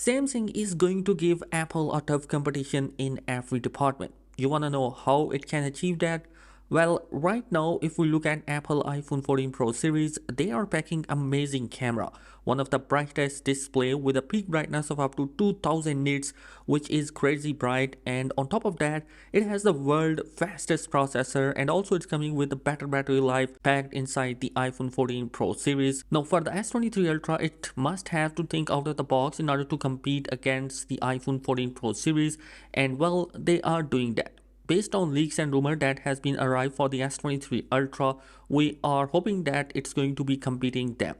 Samsung is going to give Apple a tough competition in every department. You want to know how it can achieve that? Well, right now, if we look at Apple iPhone 14 Pro series, they are packing amazing camera, one of the brightest display with a peak brightness of up to 2000 nits, which is crazy bright, and on top of that, it has the world fastest processor, and also it's coming with a better battery life packed inside the iPhone 14 Pro series. Now for the S23 Ultra, it must have to think out of the box in order to compete against the iPhone 14 Pro series, and well, they are doing that. Based on leaks and rumor that has been arrived for the S23 Ultra, we are hoping that it's going to be competing them.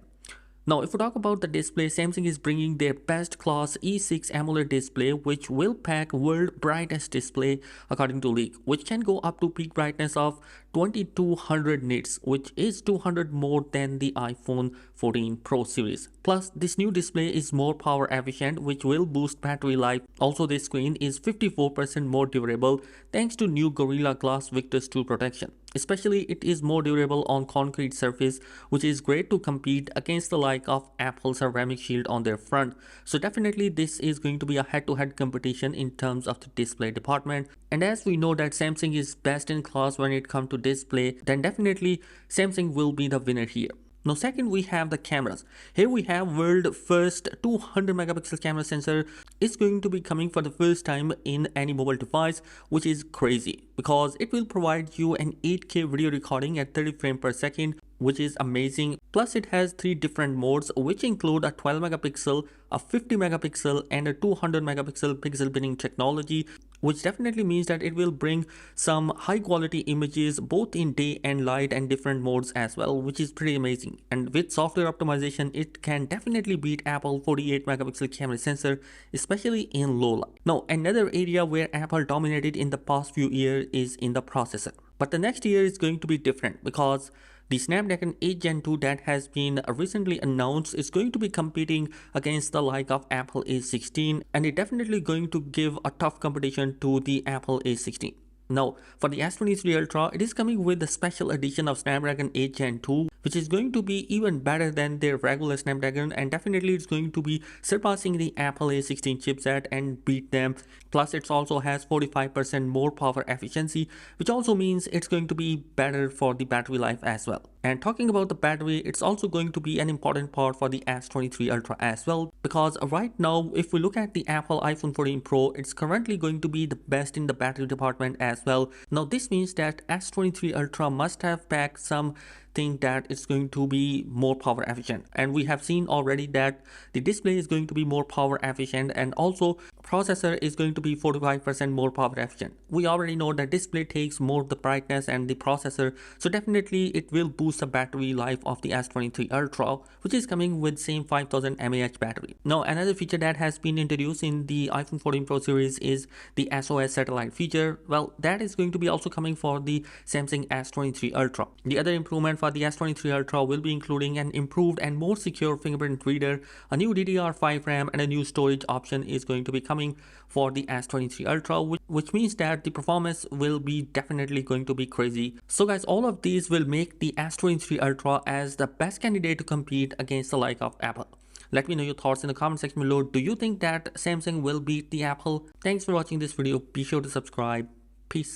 Now, if we talk about the display, Samsung is bringing their best class E6 AMOLED display, which will pack world brightest display according to leak, which can go up to peak brightness of 2200 nits, which is 200 more than the iPhone 14 Pro series. Plus, this new display is more power efficient, which will boost battery life. Also, this screen is 54% more durable thanks to new Gorilla Glass Victus 2 protection. Especially, it is more durable on concrete surface, which is great to compete against the like of Apple's ceramic shield on their front. So definitely this is going to be a head-to-head competition in terms of the display department. And as we know that Samsung is best in class when it comes to display, then definitely Samsung will be the winner here. Now second, we have the cameras. Here we have world first 200 megapixel camera sensor. It's going to be coming for the first time in any mobile device, which is crazy because it will provide you an 8K video recording at 30 frames per second, which is amazing. Plus it has 3 different modes, which include a 12 megapixel, a 50 megapixel and a 200 megapixel pixel binning technology, which definitely means that it will bring some high quality images both in day and light and different modes as well, which is pretty amazing. And with software optimization, it can definitely beat Apple 48 megapixel camera sensor, especially in low light. Now another area where Apple dominated in the past few years is in the processor. But the next year is going to be different because the Snapdragon 8 Gen 2 that has been recently announced is going to be competing against the like of Apple A16, and it's definitely going to give a tough competition to the Apple A16. Now, for the S23 Ultra, it is coming with a special edition of Snapdragon 8 Gen 2, which is going to be even better than their regular Snapdragon, and definitely it's going to be surpassing the Apple A16 chipset and beat them. Plus, it also has 45% more power efficiency, which also means it's going to be better for the battery life as well. And talking about the battery, it's also going to be an important part for the S23 Ultra as well, because right now, if we look at the Apple iPhone 14 Pro, it's currently going to be the best in the battery department as well. Now, this means that S23 Ultra must have packed something that is going to be more power efficient, and we have seen already that the display is going to be more power efficient, and also processor is going to be 45% more power efficient. We already know that display takes more of the brightness and the processor, so definitely it will boost the battery life of the S23 Ultra, which is coming with same 5000 mAh battery. Now another feature that has been introduced in the iPhone 14 Pro series is the SOS satellite feature. Well, that is going to be also coming for the Samsung S23 Ultra. The other improvement for the S23 Ultra will be including an improved and more secure fingerprint reader, a new DDR5 RAM, and a new storage option is going to be coming for the S23 Ultra, which means that the performance will be definitely going to be crazy. So guys, all of these will make the S23 Ultra as the best candidate to compete against the like of Apple. Let me know your thoughts in the comment section below. Do you think that Samsung will beat the Apple? Thanks for watching this video. Be sure to subscribe. Peace.